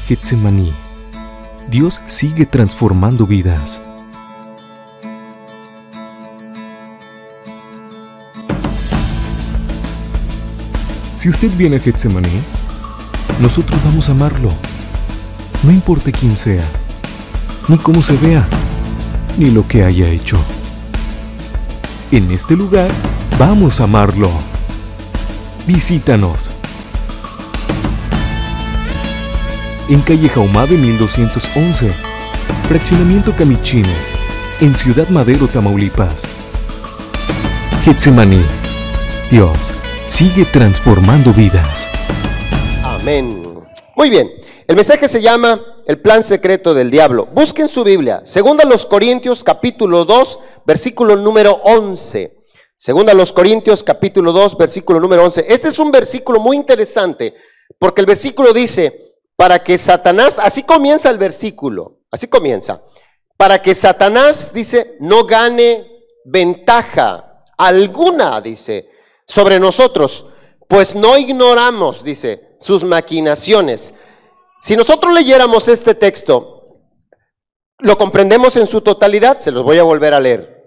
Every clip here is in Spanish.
Getsemaní. Dios sigue transformando vidas. Si usted viene a Getsemaní, nosotros vamos a amarlo. No importa quién sea, ni cómo se vea, ni lo que haya hecho. En este lugar vamos a amarlo. Visítanos. En calle Jahumade 1211, fraccionamiento Camichines, en Ciudad Madero, Tamaulipas. Getsemaní. Dios sigue transformando vidas. Amén. Muy bien. El mensaje se llama El plan secreto del diablo. Busquen su Biblia. Segunda a los Corintios, capítulo 2, versículo número 11. Segunda a los Corintios, capítulo 2, versículo número 11. Este es un versículo muy interesante, porque el versículo dice, para que Satanás, así comienza el versículo, así comienza, para que Satanás, dice, no gane ventaja alguna, dice, sobre nosotros, pues no ignoramos, dice, sus maquinaciones. Si nosotros leyéramos este texto, lo comprendemos en su totalidad, se los voy a volver a leer.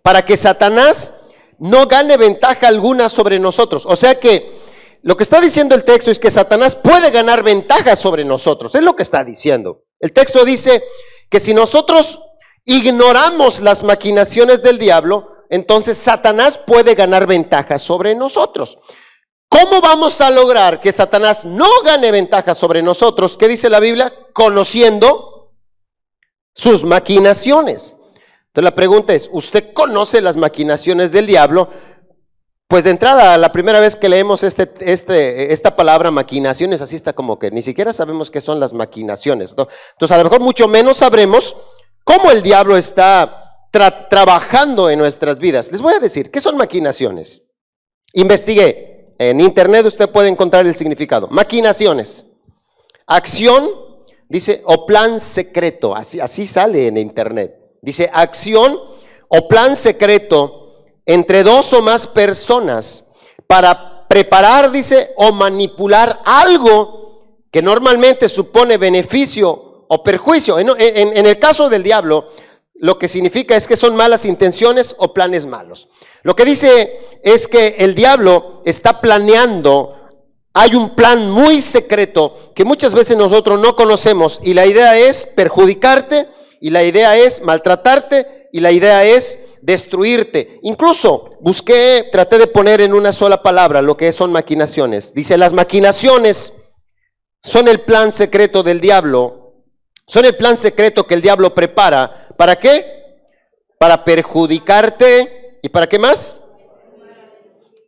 Para que Satanás no gane ventaja alguna sobre nosotros. O sea que lo que está diciendo el texto es que Satanás puede ganar ventaja sobre nosotros. Es lo que está diciendo. El texto dice que si nosotros ignoramos las maquinaciones del diablo, entonces Satanás puede ganar ventaja sobre nosotros. ¿Cómo vamos a lograr que Satanás no gane ventaja sobre nosotros? ¿Qué dice la Biblia? Conociendo sus maquinaciones. Entonces la pregunta es, ¿usted conoce las maquinaciones del diablo? Pues de entrada, la primera vez que leemos esta palabra maquinaciones, así está como que ni siquiera sabemos qué son las maquinaciones, ¿no? Entonces a lo mejor mucho menos sabremos cómo el diablo está trabajando en nuestras vidas. Les voy a decir, ¿qué son maquinaciones? Investigué, en internet usted puede encontrar el significado. Maquinaciones, acción, dice, o plan secreto, así sale en internet. Dice, acción o plan secreto entre dos o más personas para preparar, dice, o manipular algo que normalmente supone beneficio o perjuicio. En el caso del diablo, lo que significa es que son malas intenciones o planes malos. Lo que dice es que el diablo está planeando, hay un plan muy secreto que muchas veces nosotros no conocemos y la idea es perjudicarte y la idea es maltratarte y la idea es destruirte. Incluso traté de poner en una sola palabra lo que son maquinaciones. Dice, las maquinaciones son el plan secreto del diablo, son el plan secreto que el diablo prepara. ¿Para qué? Para perjudicarte. ¿Y para qué más?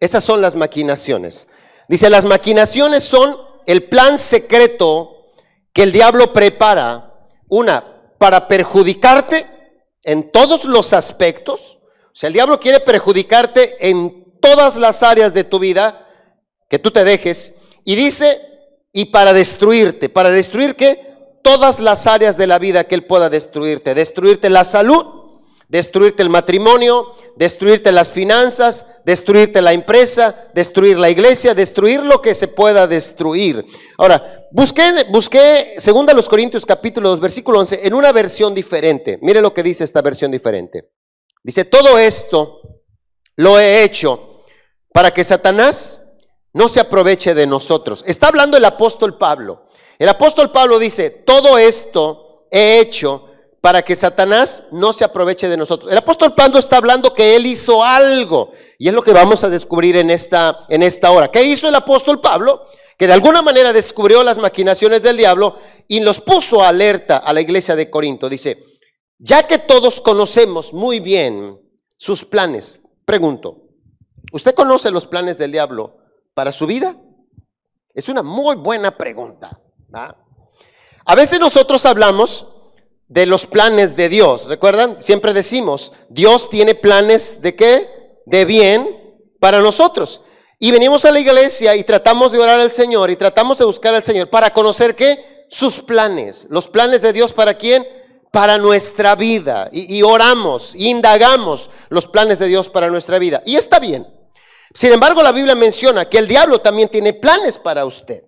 Esas son las maquinaciones. Dice, las maquinaciones son el plan secreto que el diablo prepara, para perjudicarte en todos los aspectos. O sea, el diablo quiere perjudicarte en todas las áreas de tu vida, que tú te dejes, y dice, y para destruirte. ¿Para destruir qué? Todas las áreas de la vida que él pueda destruirte. Destruirte la salud, destruirte el matrimonio, destruirte las finanzas, destruirte la empresa, destruir la iglesia, destruir lo que se pueda destruir. Ahora, busqué segunda a los Corintios capítulo 2 versículo 11 en una versión diferente. Mire lo que dice esta versión diferente. Dice, todo esto lo he hecho para que Satanás no se aproveche de nosotros. Está hablando el apóstol Pablo. El apóstol Pablo dice, todo esto he hecho para que Satanás no se aproveche de nosotros. El apóstol Pablo está hablando que él hizo algo, y es lo que vamos a descubrir en esta hora. ¿Qué hizo el apóstol Pablo? Que de alguna manera descubrió las maquinaciones del diablo y los puso alerta a la iglesia de Corinto. Dice, ya que todos conocemos muy bien sus planes, pregunto, ¿usted conoce los planes del diablo para su vida? Es una muy buena pregunta, ¿verdad? A veces nosotros hablamos de los planes de Dios, ¿recuerdan? Siempre decimos, Dios tiene planes ¿de qué? De bien para nosotros. Y venimos a la iglesia y tratamos de orar al Señor y tratamos de buscar al Señor para conocer ¿qué? Sus planes. Los planes de Dios ¿para quién? Para nuestra vida. Y oramos, y indagamos los planes de Dios para nuestra vida. Y está bien. Sin embargo, la Biblia menciona que el diablo también tiene planes para usted.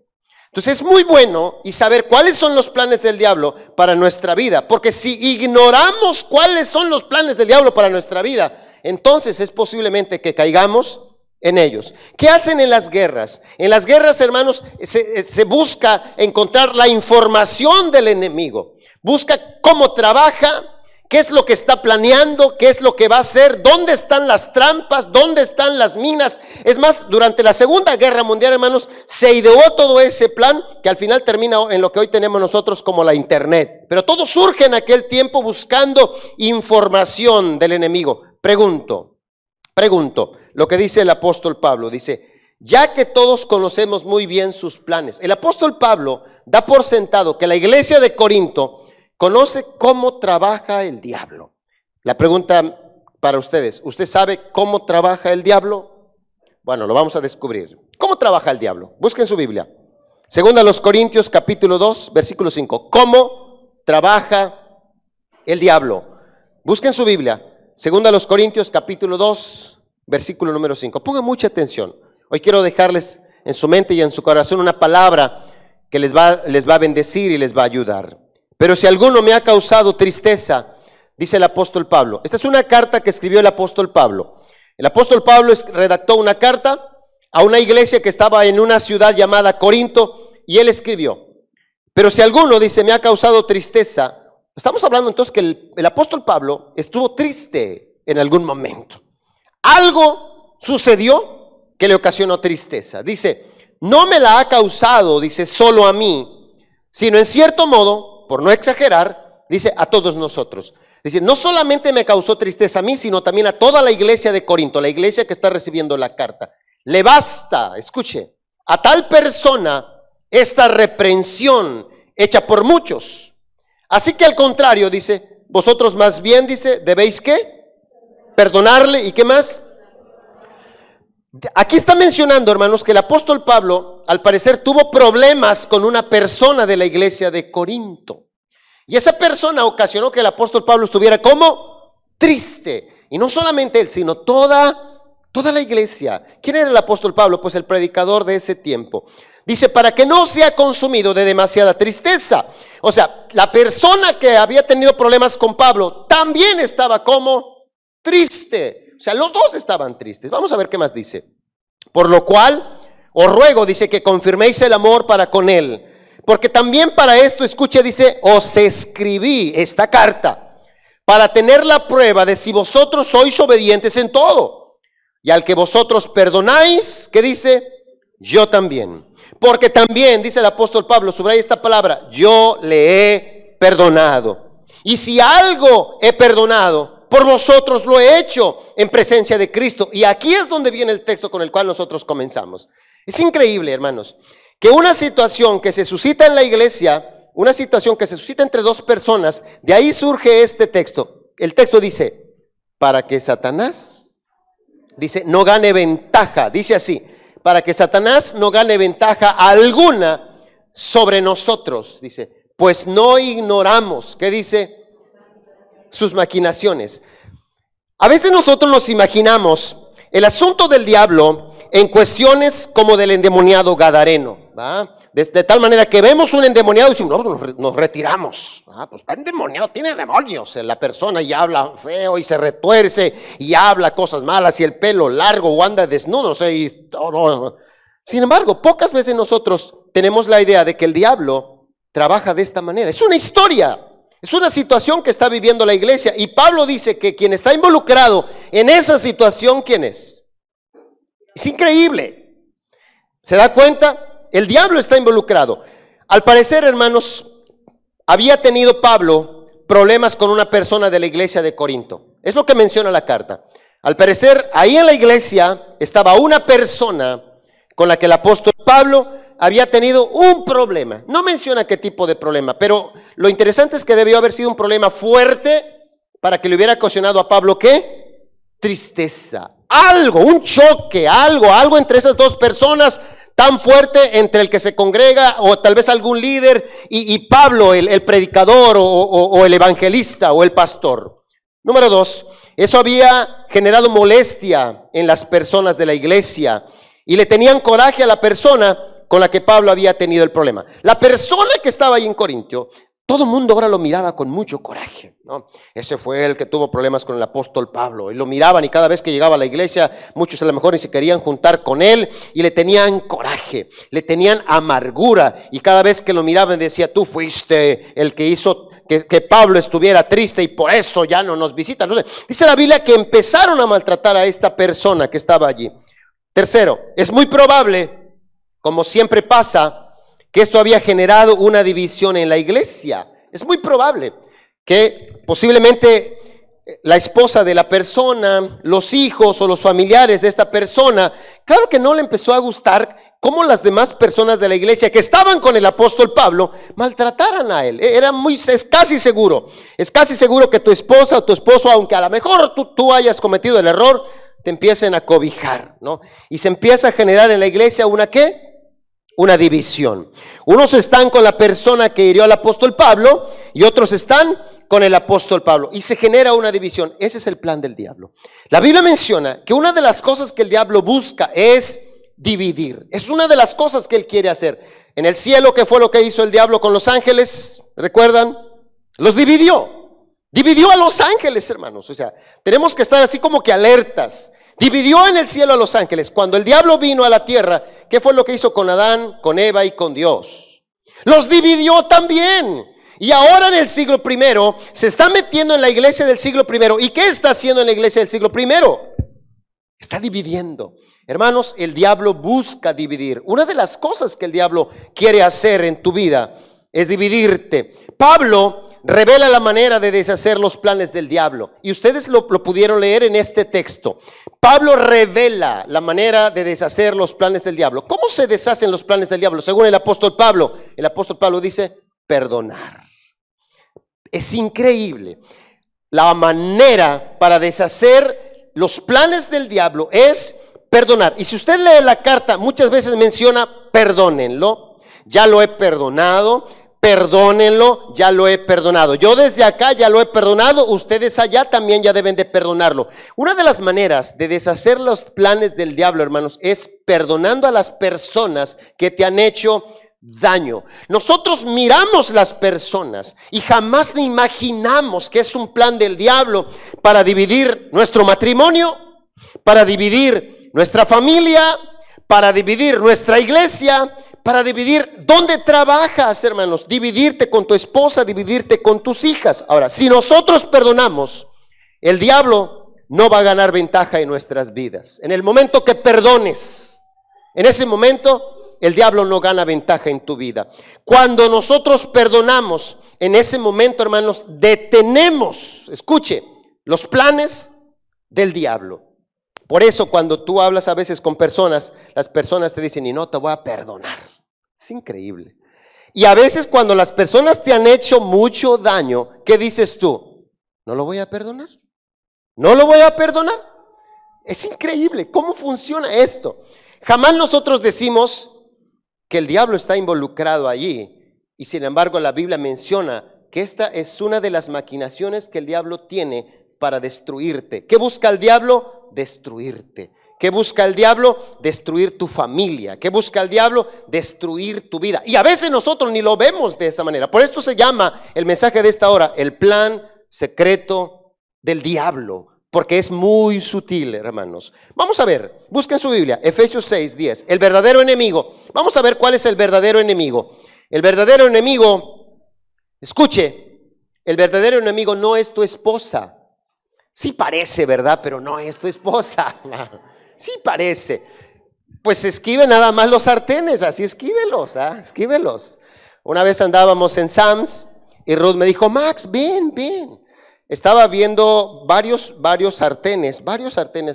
Entonces es muy bueno y saber cuáles son los planes del diablo para nuestra vida, porque si ignoramos cuáles son los planes del diablo para nuestra vida, entonces es posiblemente que caigamos en ellos. ¿Qué hacen en las guerras? En las guerras, hermanos, se busca encontrar la información del enemigo, busca cómo trabaja, qué es lo que está planeando, qué es lo que va a hacer, dónde están las trampas, dónde están las minas. Es más, durante la Segunda Guerra Mundial, hermanos, se ideó todo ese plan que al final termina en lo que hoy tenemos nosotros como la internet. Pero todo surge en aquel tiempo buscando información del enemigo. Pregunto, lo que dice el apóstol Pablo, dice, ya que todos conocemos muy bien sus planes. El apóstol Pablo da por sentado que la iglesia de Corinto conoce cómo trabaja el diablo. La pregunta para ustedes, ¿usted sabe cómo trabaja el diablo? Bueno, lo vamos a descubrir. ¿Cómo trabaja el diablo? Busquen su Biblia. Segunda a los Corintios, capítulo 2, versículo 5. ¿Cómo trabaja el diablo? Busquen su Biblia. Segunda a los Corintios, capítulo 2, versículo número 5. Pongan mucha atención. Hoy quiero dejarles en su mente y en su corazón una palabra que les va a bendecir y les va a ayudar. Pero si alguno me ha causado tristeza, dice el apóstol Pablo. Esta es una carta que escribió el apóstol Pablo. El apóstol Pablo redactó una carta a una iglesia que estaba en una ciudad llamada Corinto y él escribió. Pero si alguno dice me ha causado tristeza, estamos hablando entonces que el apóstol Pablo estuvo triste en algún momento. Algo sucedió que le ocasionó tristeza. Dice, no me la ha causado, dice, solo a mí, sino en cierto modo, por no exagerar, dice a todos nosotros. Dice, no solamente me causó tristeza a mí, sino también a toda la iglesia de Corinto, la iglesia que está recibiendo la carta. Le basta, escuche, a tal persona esta reprensión hecha por muchos. Así que al contrario, dice, vosotros más bien, dice, debéis ¿qué? Perdonarle. ¿Y qué más? Aquí está mencionando, hermanos, que el apóstol Pablo, al parecer, tuvo problemas con una persona de la iglesia de Corinto. Y esa persona ocasionó que el apóstol Pablo estuviera como triste. Y no solamente él, sino toda la iglesia. ¿Quién era el apóstol Pablo? Pues el predicador de ese tiempo. Dice, para que no sea consumido de demasiada tristeza. O sea, la persona que había tenido problemas con Pablo también estaba como triste. O sea, los dos estaban tristes. Vamos a ver qué más dice. Por lo cual, os ruego, dice, que confirméis el amor para con él. Porque también para esto, escuche, dice, os escribí esta carta para tener la prueba de si vosotros sois obedientes en todo. Y al que vosotros perdonáis, ¿qué dice? Yo también. Porque también, dice el apóstol Pablo, subraya esta palabra, yo le he perdonado. Y si algo he perdonado, por vosotros lo he hecho en presencia de Cristo. Y aquí es donde viene el texto con el cual nosotros comenzamos. Es increíble, hermanos, que una situación que se suscita en la iglesia, una situación que se suscita entre dos personas, de ahí surge este texto. El texto dice, para que Satanás, dice, no gane ventaja, dice así, para que Satanás no gane ventaja alguna sobre nosotros, dice, pues no ignoramos, ¿qué dice? Sus maquinaciones. A veces nosotros nos imaginamos el asunto del diablo en cuestiones como del endemoniado gadareno, ¿va? De tal manera que vemos un endemoniado y decimos, no, nos retiramos. Pues está endemoniado, tiene demonios en la persona y habla feo y se retuerce y habla cosas malas y el pelo largo o anda desnudo, no sé, y todo. Sin embargo, pocas veces nosotros tenemos la idea de que el diablo trabaja de esta manera. Es una historia. Es una situación que está viviendo la iglesia y Pablo dice que quien está involucrado en esa situación, ¿quién es? Es increíble. ¿Se da cuenta? El diablo está involucrado. Al parecer, hermanos, había tenido Pablo problemas con una persona de la iglesia de Corinto. Es lo que menciona la carta. Al parecer, ahí en la iglesia estaba una persona con la que el apóstol Pablo había tenido un problema. No menciona qué tipo de problema, pero lo interesante es que debió haber sido un problema fuerte para que le hubiera ocasionado a Pablo, ¿qué? Tristeza. Algo, un choque, algo entre esas dos personas tan fuerte entre el que se congrega o tal vez algún líder y Pablo, el predicador o el evangelista o el pastor. Número 2, eso había generado molestia en las personas de la iglesia y le tenían coraje a la persona con la que Pablo había tenido el problema. La persona que estaba ahí en Corintio, todo el mundo ahora lo miraba con mucho coraje, ¿no? Ese fue el que tuvo problemas con el apóstol Pablo, y lo miraban, y cada vez que llegaba a la iglesia, muchos a lo mejor ni se querían juntar con él, y le tenían coraje, le tenían amargura, y cada vez que lo miraban decía, tú fuiste el que hizo que Pablo estuviera triste y por eso ya no nos visita. No sé. Dice la Biblia que empezaron a maltratar a esta persona que estaba allí. Tercero, es muy probable, como siempre pasa, que esto había generado una división en la iglesia. Es muy probable que posiblemente la esposa de la persona, los hijos o los familiares de esta persona, claro que no le empezó a gustar cómo las demás personas de la iglesia que estaban con el apóstol Pablo maltrataran a él. Es casi seguro que tu esposa o tu esposo, aunque a lo mejor tú hayas cometido el error, te empiecen a cobijar, ¿no? Y se empieza a generar en la iglesia una ¿qué? Una división. Unos están con la persona que hirió al apóstol Pablo y otros están con el apóstol Pablo, y se genera una división. Ese es el plan del diablo. La Biblia menciona que una de las cosas que el diablo busca es dividir. Es una de las cosas que él quiere hacer. En el cielo, ¿qué fue lo que hizo el diablo con los ángeles? ¿Recuerdan? Los dividió. Dividió a los ángeles, hermanos. O sea, tenemos que estar así como que alertas. Dividió en el cielo a los ángeles. Cuando el diablo vino a la tierra, ¿qué fue lo que hizo con Adán, con Eva y con Dios? Los dividió también. Y ahora en el siglo primero se está metiendo en la iglesia del siglo primero. ¿Y qué está haciendo en la iglesia del siglo primero? Está dividiendo. Hermanos, el diablo busca dividir. Una de las cosas que el diablo quiere hacer en tu vida es dividirte. Pablo revela la manera de deshacer los planes del diablo. Y ustedes lo pudieron leer en este texto. Pablo revela la manera de deshacer los planes del diablo. ¿Cómo se deshacen los planes del diablo? Según el apóstol Pablo dice, perdonar. Es increíble. La manera para deshacer los planes del diablo es perdonar. Y si usted lee la carta, muchas veces menciona, perdónenlo, ya lo he perdonado, perdónenlo, ya lo he perdonado. Yo desde acá ya lo he perdonado, ustedes allá también ya deben de perdonarlo. Una de las maneras de deshacer los planes del diablo, hermanos, es perdonando a las personas que te han hecho daño. Nosotros miramos las personas y jamás imaginamos que es un plan del diablo para dividir nuestro matrimonio, para dividir nuestra familia, para dividir nuestra iglesia, para dividir dónde trabajas, hermanos, dividirte con tu esposa, dividirte con tus hijas. Ahora, si nosotros perdonamos, el diablo no va a ganar ventaja en nuestras vidas. En el momento que perdones, en ese momento el diablo no gana ventaja en tu vida. Cuando nosotros perdonamos, en ese momento, hermanos, detenemos, escuche, los planes del diablo. Por eso cuando tú hablas a veces con personas, las personas te dicen, y no te voy a perdonar. Es increíble. Y a veces cuando las personas te han hecho mucho daño, ¿qué dices tú? ¿No lo voy a perdonar? ¿No lo voy a perdonar? Es increíble. ¿Cómo funciona esto? Jamás nosotros decimos que el diablo está involucrado allí. Y sin embargo la Biblia menciona que esta es una de las maquinaciones que el diablo tiene para destruirte. ¿Qué busca el diablo? Destruirte. ¿Qué busca el diablo? Destruir tu familia. ¿Qué busca el diablo? Destruir tu vida. Y a veces nosotros ni lo vemos de esa manera. Por esto se llama el mensaje de esta hora el plan secreto del diablo, porque es muy sutil, hermanos. Vamos a ver, busquen su Biblia, Efesios 6:10, el verdadero enemigo. Vamos a ver cuál es el verdadero enemigo. El verdadero enemigo, escuche, el verdadero enemigo no es tu esposa. Sí parece, ¿verdad? Pero no es tu esposa. Sí parece. Pues esquive nada más los sartenes, así esquívelos, esquívelos. Una vez andábamos en Sam's y Ruth me dijo, Max, ven. Estaba viendo varios sartenes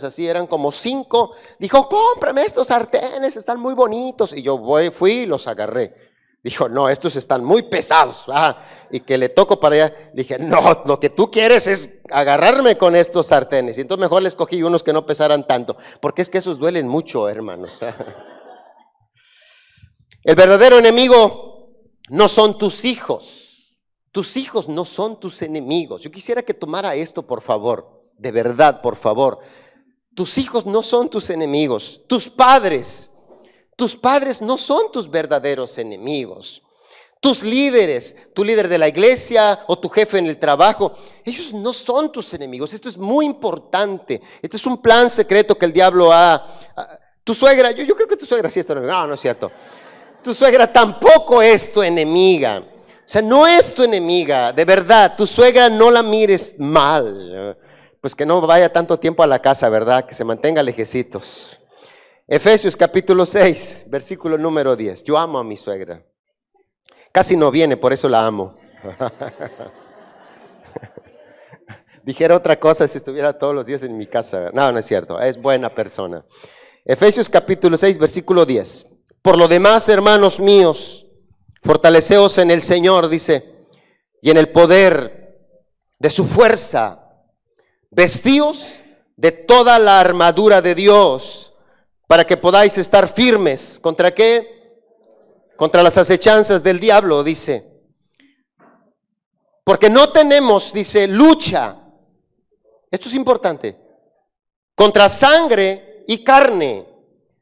así, eran como 5. Dijo, cómprame estos sartenes, están muy bonitos. Y yo fui y los agarré. Dijo, no, estos están muy pesados. Y que le toco para allá. Dije, no, lo que tú quieres es agarrarme con estos sartenes. Y entonces mejor les cogí unos que no pesaran tanto. Porque es que esos duelen mucho, hermanos. El verdadero enemigo no son tus hijos. Tus hijos no son tus enemigos. Yo quisiera que tomara esto, por favor. De verdad, por favor. Tus hijos no son tus enemigos. Tus padres Tus padres no son tus verdaderos enemigos. Tus líderes, tu líder de la iglesia o tu jefe en el trabajo, ellos no son tus enemigos. Esto es muy importante. Este es un plan secreto que el diablo tu suegra, yo creo que tu suegra sí es tu enemiga. No, no es cierto. Tu suegra tampoco es tu enemiga. O sea, no es tu enemiga, de verdad. Tu suegra no la mires mal. Pues que no vaya tanto tiempo a la casa, ¿verdad? Que se mantenga lejecitos. Efesios capítulo 6, versículo número 10. Yo amo a mi suegra. Casi no viene, por eso la amo. Dijera otra cosa si estuviera todos los días en mi casa. No, no es cierto, es buena persona. Efesios capítulo 6, versículo 10. Por lo demás, hermanos míos, fortaleceos en el Señor, dice, y en el poder de su fuerza. Vestíos de toda la armadura de Dios, para que podáis estar firmes. ¿Contra qué? Contra las acechanzas del diablo, dice. Porque no tenemos, dice, lucha. Esto es importante. Contra sangre y carne,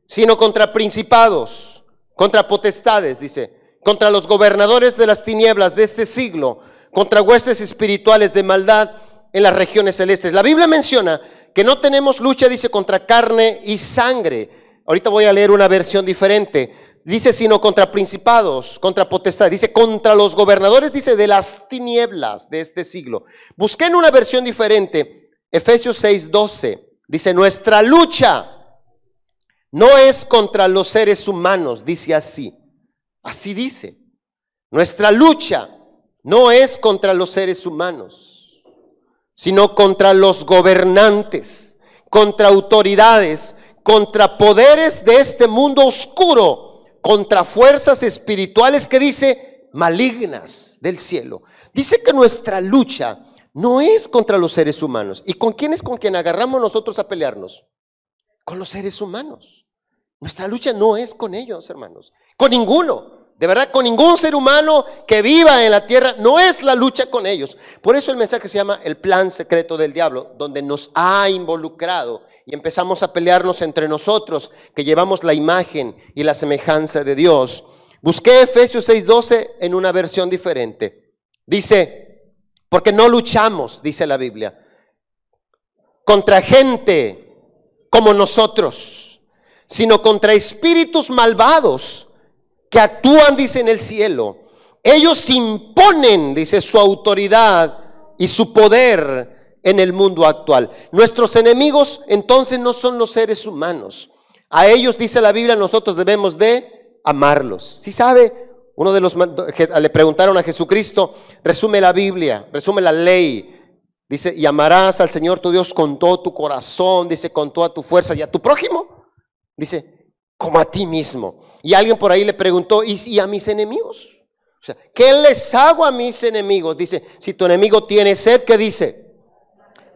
sino contra principados, contra potestades, dice. Contra los gobernadores de las tinieblas de este siglo, contra huestes espirituales de maldad en las regiones celestes. La Biblia menciona que no tenemos lucha, dice, contra carne y sangre. Ahorita voy a leer una versión diferente. Dice, sino contra principados, contra potestades. Dice, contra los gobernadores, dice, de las tinieblas de este siglo. Busqué en una versión diferente, Efesios 6:12. Dice, nuestra lucha no es contra los seres humanos, dice así. Así dice. Nuestra lucha no es contra los seres humanos, sino contra los gobernantes, contra autoridades, contra poderes de este mundo oscuro, contra fuerzas espirituales que dice malignas del cielo. Dice que nuestra lucha no es contra los seres humanos. ¿Y con quién es con quien agarramos nosotros a pelearnos? Con los seres humanos. Nuestra lucha no es con ellos, hermanos, con ninguno. De verdad, con ningún ser humano que viva en la tierra, no es la lucha con ellos. Por eso el mensaje se llama el plan secreto del diablo, donde nos ha involucrado y empezamos a pelearnos entre nosotros, que llevamos la imagen y la semejanza de Dios. Busqué Efesios 6:12 en una versión diferente. Dice, porque no luchamos, dice la Biblia, contra gente como nosotros, sino contra espíritus malvados que actúan, dice, en el cielo. Ellos imponen, dice, su autoridad y su poder en el mundo actual. Nuestros enemigos entonces no son los seres humanos. A ellos, dice la Biblia, nosotros debemos de amarlos. ¿Sí sabe? Le preguntaron a Jesucristo, resume la Biblia, resume la ley. Dice, y amarás al Señor tu Dios con todo tu corazón, dice, con toda tu fuerza, y a tu prójimo, dice, como a ti mismo. Y alguien por ahí le preguntó, ¿y a mis enemigos? O sea, ¿qué les hago a mis enemigos? Dice, si tu enemigo tiene sed, ¿qué dice?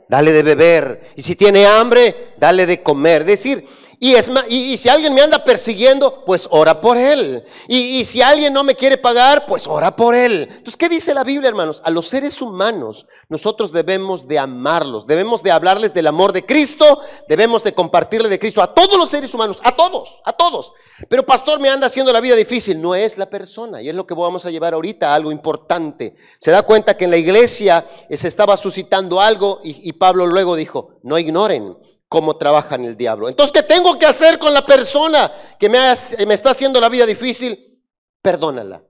Dale de beber. Y si tiene hambre, dale de comer. Es decir, y si alguien me anda persiguiendo, pues ora por él. Y si alguien no me quiere pagar, pues ora por él. Entonces, ¿qué dice la Biblia, hermanos? A los seres humanos nosotros debemos de amarlos, debemos de hablarles del amor de Cristo, debemos de compartirle de Cristo a todos los seres humanos, a todos. Pero pastor, me anda haciendo la vida difícil. No es la persona, y es lo que vamos a llevar ahorita, algo importante. Se da cuenta que en la iglesia se estaba suscitando algo y Pablo luego dijo, no ignoren cómo trabaja el diablo. Entonces, ¿qué tengo que hacer con la persona que me está haciendo la vida difícil? Perdónala.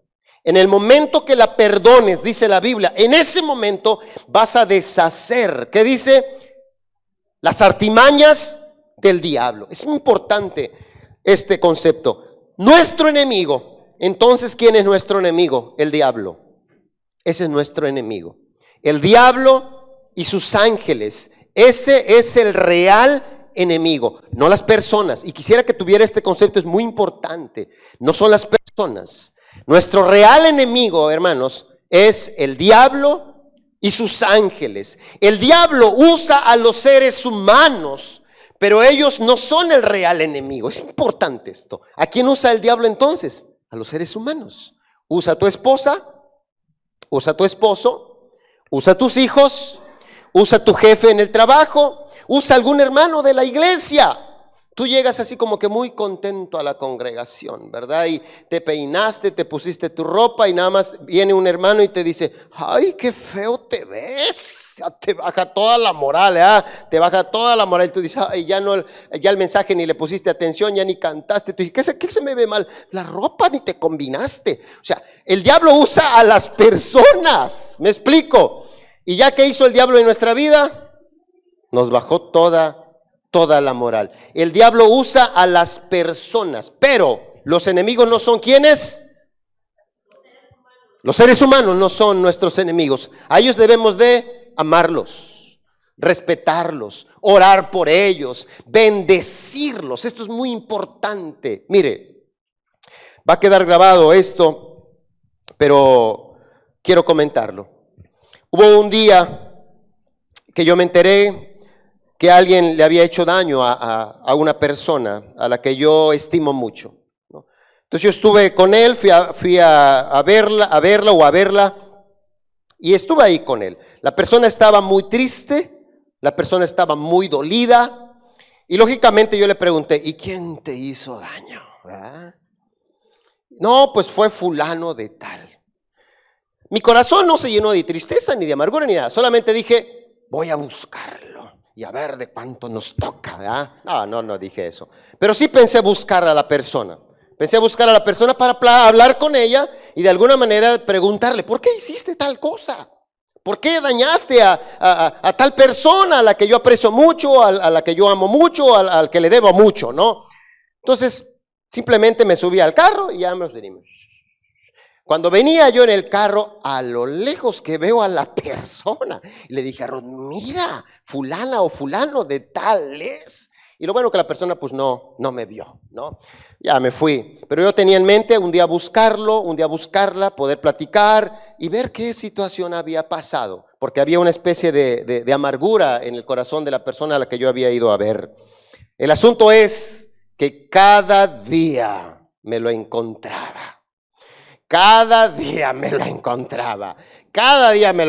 En el momento que la perdones, dice la Biblia, en ese momento vas a deshacer, ¿qué dice? Las artimañas del diablo. Es muy importante este concepto. Nuestro enemigo, entonces, ¿quién es nuestro enemigo? El diablo. Ese es nuestro enemigo. El diablo y sus ángeles. Ese es el real enemigo, no las personas. Y quisiera que tuviera este concepto, es muy importante. No son las personas. Nuestro real enemigo, hermanos, es el diablo y sus ángeles. El diablo usa a los seres humanos, pero ellos no son el real enemigo. Es importante esto. ¿A quién usa el diablo entonces? A los seres humanos. Usa a tu esposa, usa a tu esposo, usa a tus hijos, usa a tu jefe en el trabajo, usa a algún hermano de la iglesia. Tú llegas así como que muy contento a la congregación, ¿verdad? Y te peinaste, te pusiste tu ropa y nada más viene un hermano y te dice, ay, qué feo te ves. Ya te baja toda la moral, ¿eh? Te baja toda la moral. Y tú dices, ay, ya el mensaje ni le pusiste atención, ya ni cantaste. Tú dices, ¿qué se me ve mal? La ropa ni te combinaste. O sea, el diablo usa a las personas, ¿me explico? Y ya que hizo el diablo en nuestra vida, nos bajó toda la moral. El diablo usa a las personas, pero los enemigos no son ¿quiénes? Los seres humanos no son nuestros enemigos. A ellos debemos de amarlos, respetarlos, orar por ellos, bendecirlos. Esto es muy importante. Mire, va a quedar grabado esto, pero quiero comentarlo. Hubo un día que yo me enteré que alguien le había hecho daño a una persona a la que yo estimo mucho, ¿no? Entonces yo estuve con él, fui a verla, y estuve ahí con él. La persona estaba muy triste, la persona estaba muy dolida, y lógicamente yo le pregunté, ¿y quién te hizo daño? ¿Ah? No, pues fue fulano de tal. Mi corazón no se llenó de tristeza, ni de amargura, ni nada, solamente dije, voy a buscarlo y a ver de cuánto nos toca, ¿verdad? No dije eso. Pero sí pensé buscar a la persona. Pensé buscar a la persona para hablar con ella y de alguna manera preguntarle, ¿por qué hiciste tal cosa? ¿Por qué dañaste a tal persona a la que yo aprecio mucho, a la que yo amo mucho, al que le debo mucho, ¿no? Entonces, simplemente me subí al carro y ya nos venimos. Cuando venía yo en el carro, a lo lejos que veo a la persona, y le dije a Rod, mira, fulana o fulano de tal es. Y lo bueno que la persona pues no me vio, ¿no? Ya me fui. Pero yo tenía en mente un día buscarlo, un día buscarla, poder platicar y ver qué situación había pasado. Porque había una especie de amargura en el corazón de la persona a la que yo había ido a ver. El asunto es que cada día me lo encontraba. Cada día me lo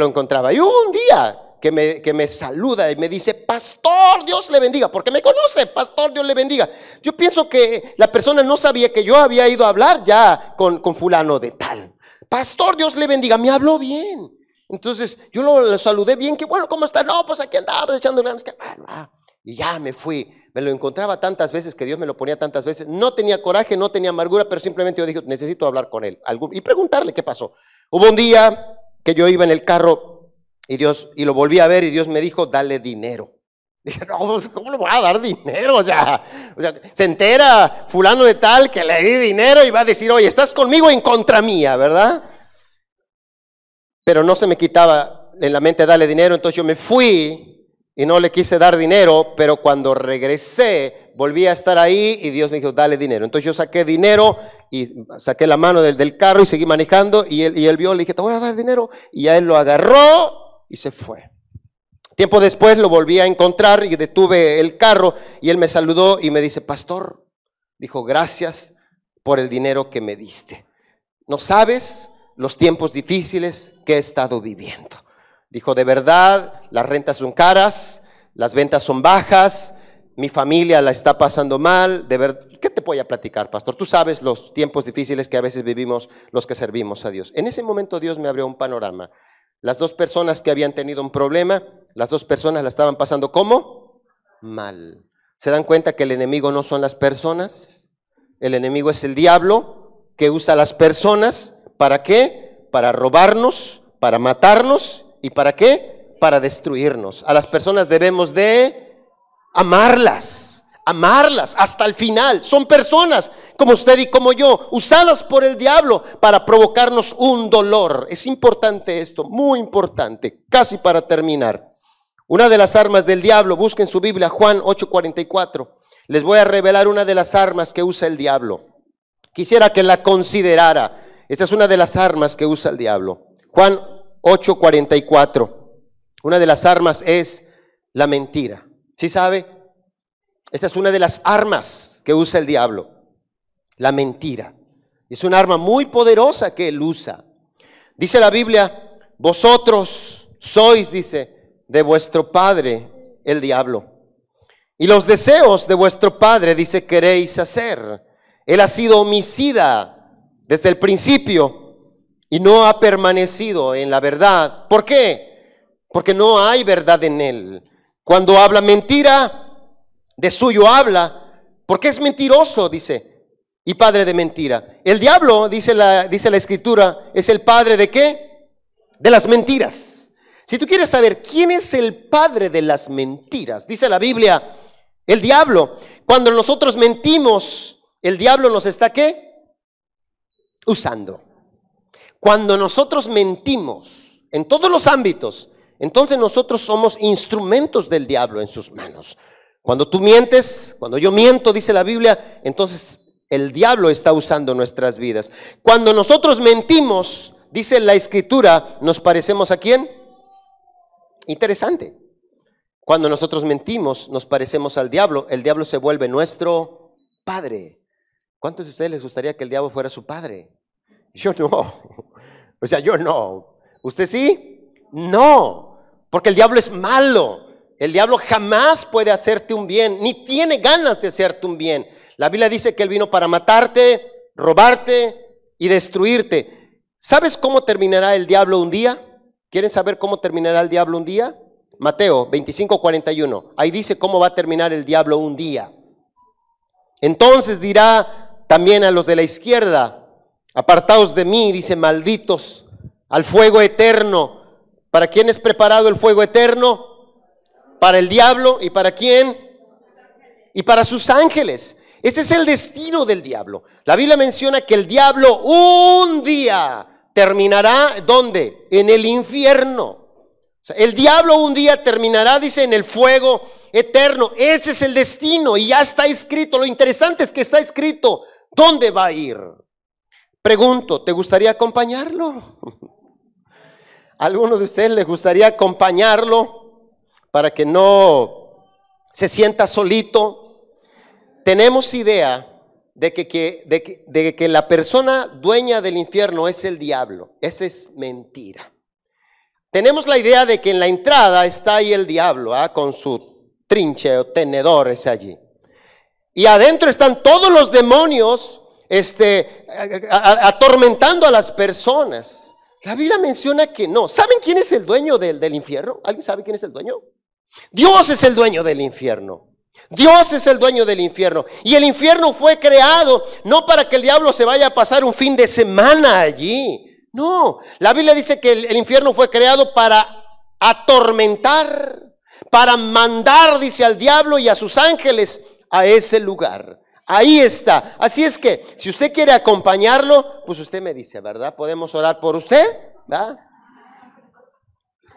encontraba. Y hubo un día que me saluda y me dice, pastor, Dios le bendiga, porque me conoce, pastor, Dios le bendiga. Yo pienso que la persona no sabía que yo había ido a hablar ya con fulano de tal. Pastor, Dios le bendiga, me habló bien. Entonces yo lo saludé bien, que bueno, ¿cómo está? No, pues aquí andaba echando ganas. Y ya me fui. Me lo encontraba tantas veces que Dios me lo ponía tantas veces. No tenía coraje, no tenía amargura, pero simplemente yo dije, necesito hablar con él y preguntarle qué pasó. Hubo un día que yo iba en el carro y lo volví a ver y Dios me dijo, dale dinero. Dije, no, ¿cómo le voy a dar dinero? O sea, se entera fulano de tal que le di dinero y va a decir, oye, estás conmigo en contra mía, ¿verdad? Pero no se me quitaba en la mente darle dinero, entonces yo me fui. Y no le quise dar dinero, pero cuando regresé, volví a estar ahí y Dios me dijo, dale dinero. Entonces yo saqué dinero y saqué la mano del carro y seguí manejando y él vio, le dije, te voy a dar dinero. Y a él lo agarró y se fue. Tiempo después lo volví a encontrar y detuve el carro y él me saludó y me dice, pastor, dijo, gracias por el dinero que me diste. No sabes los tiempos difíciles que he estado viviendo. Dijo, de verdad, las rentas son caras, las ventas son bajas, mi familia la está pasando mal. De verdad, ¿qué te voy a platicar, pastor? Tú sabes los tiempos difíciles que a veces vivimos los que servimos a Dios. En ese momento Dios me abrió un panorama. Las dos personas que habían tenido un problema, las dos personas la estaban pasando ¿cómo? Mal. ¿Se dan cuenta que el enemigo no son las personas? El enemigo es el diablo que usa a las personas. ¿Para qué? Para robarnos, para matarnos. ¿Y para qué? Para destruirnos. A las personas debemos de amarlas hasta el final. Son personas como usted y como yo, usadas por el diablo para provocarnos un dolor. Es importante esto, muy importante. Casi para terminar. Una de las armas del diablo, busquen su Biblia, Juan 8:44. Les voy a revelar una de las armas que usa el diablo. Quisiera que la considerara. Esta es una de las armas que usa el diablo. Juan 8:44. Una de las armas es la mentira. ¿Sí sabe? Esta es una de las armas que usa el diablo. La mentira. Es un arma muy poderosa que él usa. Dice la Biblia, vosotros sois, dice, de vuestro padre el diablo. y los deseos de vuestro padre, dice, queréis hacer. Él ha sido homicida desde el principio y no ha permanecido en la verdad. ¿Por qué? Porque no hay verdad en él. Cuando habla mentira, de suyo habla, porque es mentiroso, dice, y padre de mentira. El diablo, dice la Escritura, es el padre ¿de qué? De las mentiras. Si tú quieres saber quién es el padre de las mentiras, dice la Biblia, el diablo. Cuando nosotros mentimos, el diablo nos está ¿qué? Usando. Cuando nosotros mentimos en todos los ámbitos, entonces nosotros somos instrumentos del diablo en sus manos. Cuando tú mientes, cuando yo miento, dice la Biblia, entonces el diablo está usando nuestras vidas. Cuando nosotros mentimos, dice la Escritura, ¿nos parecemos a quién? Interesante. Cuando nosotros mentimos, nos parecemos al diablo. El diablo se vuelve nuestro padre. ¿Cuántos de ustedes les gustaría que el diablo fuera su padre? Yo no. O sea, yo no. ¿Usted sí? No. Porque el diablo es malo. El diablo jamás puede hacerte un bien, ni tiene ganas de hacerte un bien. La Biblia dice que él vino para matarte, robarte y destruirte. ¿Sabes cómo terminará el diablo un día? ¿Quieren saber cómo terminará el diablo un día? Mateo 25:41. Ahí dice cómo va a terminar el diablo un día. Entonces dirá también a los de la izquierda, apartaos de mí, dice, malditos, al fuego eterno. ¿Para quién es preparado el fuego eterno? Para el diablo. ¿Y para quién? Y para sus ángeles. Ese es el destino del diablo. La Biblia menciona que el diablo un día terminará, ¿dónde? En el infierno. O sea, el diablo un día terminará, dice, en el fuego eterno. Ese es el destino y ya está escrito. Lo interesante es que está escrito dónde va a ir. Pregunto, ¿te gustaría acompañarlo? ¿A alguno de ustedes le gustaría acompañarlo para que no se sienta solito? Tenemos idea de que la persona dueña del infierno es el diablo. Esa es mentira. Tenemos la idea de que en la entrada está ahí el diablo, con su trinche o tenedor es allí. Y adentro están todos los demonios atormentando a las personas. La Biblia menciona que no. ¿Saben quién es el dueño del infierno? ¿Alguien sabe quién es el dueño? Dios es el dueño del infierno. Dios es el dueño del infierno. Y el infierno fue creado no para que el diablo se vaya a pasar un fin de semana allí. No, la Biblia dice que el infierno fue creado para atormentar, para mandar, dice, al diablo y a sus ángeles a ese lugar. Ahí está. Así es que si usted quiere acompañarlo, pues usted me dice, ¿verdad? ¿Podemos orar por usted? ¿verdad?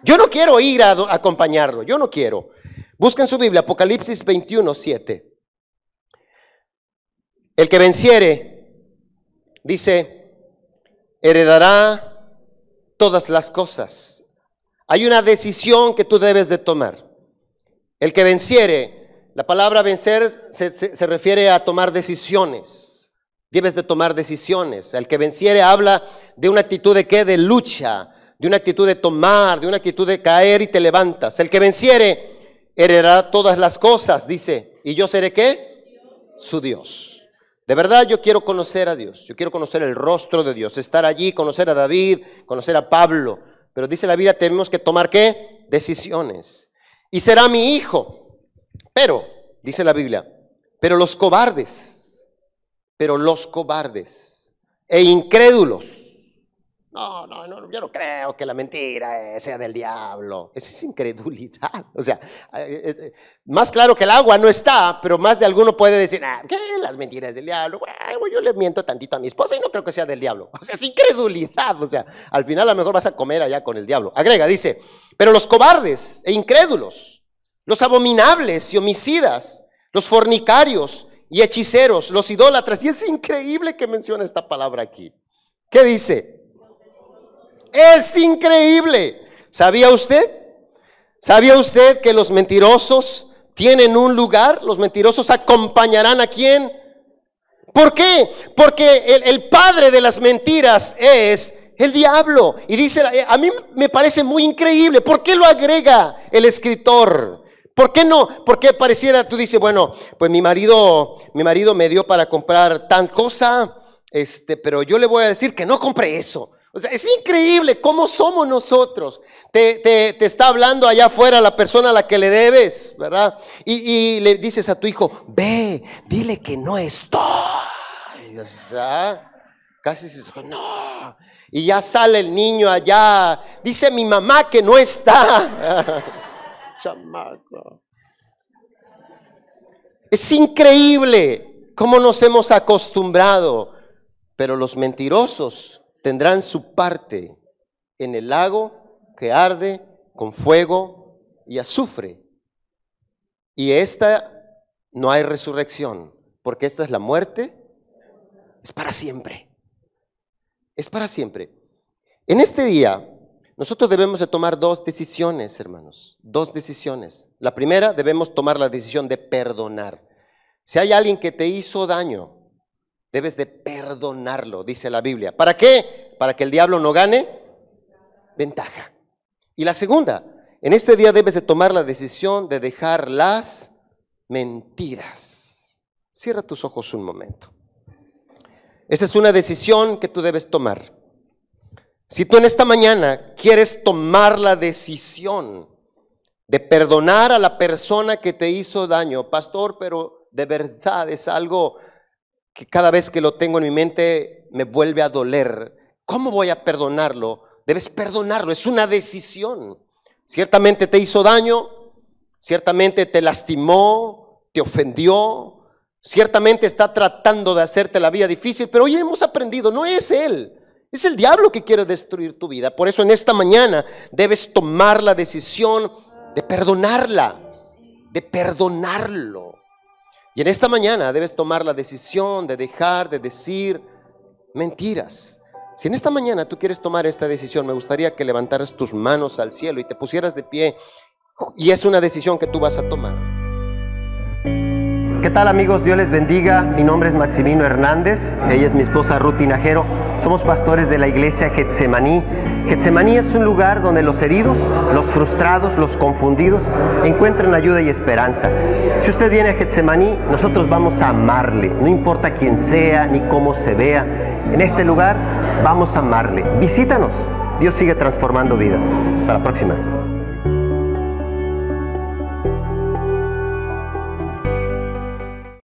Yo no quiero ir a acompañarlo, yo no quiero. Busquen su Biblia, Apocalipsis 21:7. El que venciere, dice, heredará todas las cosas. Hay una decisión que tú debes de tomar. El que venciere, la palabra vencer se refiere a tomar decisiones. Debes de tomar decisiones. El que venciere habla de una actitud de ¿qué? De lucha, de una actitud de tomar, de una actitud de caer y te levantas. El que venciere heredará todas las cosas, dice, y yo seré ¿qué? Su Dios. De verdad yo quiero conocer a Dios, yo quiero conocer el rostro de Dios, estar allí, conocer a David, conocer a Pablo. Pero dice la Biblia, tenemos que tomar ¿qué? Decisiones. Y será mi hijo. Pero, dice la Biblia, pero los cobardes e incrédulos. No, yo no creo que la mentira sea del diablo. Esa es incredulidad. O sea, más claro que el agua no está, pero más de alguno puede decir, ¿qué? Las mentiras del diablo. Bueno, yo le miento tantito a mi esposa y no creo que sea del diablo. O sea, es incredulidad. O sea, al final a lo mejor vas a comer allá con el diablo. Agrega, dice, pero los cobardes e incrédulos, los abominables y homicidas, los fornicarios y hechiceros, los idólatras. Y es increíble que menciona esta palabra aquí. ¿Qué dice? Es increíble. ¿Sabía usted? ¿Sabía usted que los mentirosos tienen un lugar? Los mentirosos acompañarán ¿a quién? ¿Por qué? Porque el padre de las mentiras es el diablo. Y dice, a mí me parece muy increíble. ¿Por qué lo agrega el escritor? ¿Por qué no? Porque pareciera, tú dices, bueno, pues mi marido me dio para comprar tal cosa, pero yo le voy a decir que no compre eso. O sea, es increíble cómo somos nosotros. Te está hablando allá afuera la persona a la que le debes, ¿verdad? Y le dices a tu hijo, ve, dile que no estoy. O sea, casi dices, no. Y ya sale el niño allá, dice mi mamá que no está. Chamaco. Es increíble cómo nos hemos acostumbrado, pero los mentirosos tendrán su parte en el lago que arde con fuego y azufre. Y esta no hay resurrección, porque esta es la muerte, es para siempre. Es para siempre. En este día, nosotros debemos de tomar dos decisiones, hermanos. Dos decisiones. La primera, debemos tomar la decisión de perdonar. Si hay alguien que te hizo daño, debes de perdonarlo, dice la Biblia. ¿Para qué? Para que el diablo no gane ventaja. Y la segunda, en este día debes de tomar la decisión de dejar las mentiras. Cierra tus ojos un momento. Esa es una decisión que tú debes tomar. Si tú en esta mañana quieres tomar la decisión de perdonar a la persona que te hizo daño, pastor, pero de verdad es algo que cada vez que lo tengo en mi mente me vuelve a doler. ¿Cómo voy a perdonarlo? Debes perdonarlo, es una decisión. Ciertamente te hizo daño, ciertamente te lastimó, te ofendió, ciertamente está tratando de hacerte la vida difícil, pero hoy hemos aprendido, no es él. Es el diablo que quiere destruir tu vida. Por eso en esta mañana debes tomar la decisión de perdonarla, de perdonarlo. Y en esta mañana debes tomar la decisión de dejar de decir mentiras. Si en esta mañana tú quieres tomar esta decisión, me gustaría que levantaras tus manos al cielo y te pusieras de pie. Y es una decisión que tú vas a tomar. ¿Qué tal, amigos? Dios les bendiga. Mi nombre es Maximino Hernández. Ella es mi esposa Ruth Tinajero. Somos pastores de la iglesia Getsemaní. Getsemaní es un lugar donde los heridos, los frustrados, los confundidos encuentran ayuda y esperanza. Si usted viene a Getsemaní, nosotros vamos a amarle. No importa quién sea ni cómo se vea. En este lugar vamos a amarle. Visítanos. Dios sigue transformando vidas. Hasta la próxima.